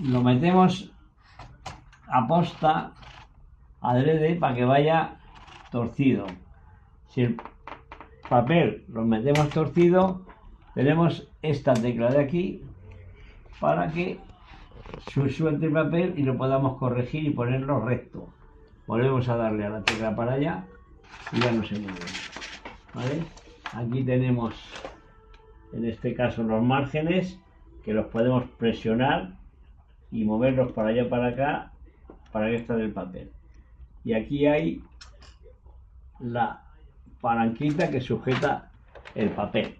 lo metemos a posta, adrede, para que vaya torcido. Si el papel lo metemos torcido, tenemos esta tecla de aquí para que suelte el papel y lo podamos corregir y ponerlo recto. Volvemos a darle a la tecla para allá y ya no se mueve. ¿Vale? Aquí tenemos, en este caso, los márgenes que los podemos presionar y moverlos para allá para acá para que está del papel. Y aquí hay la palanquita que sujeta el papel.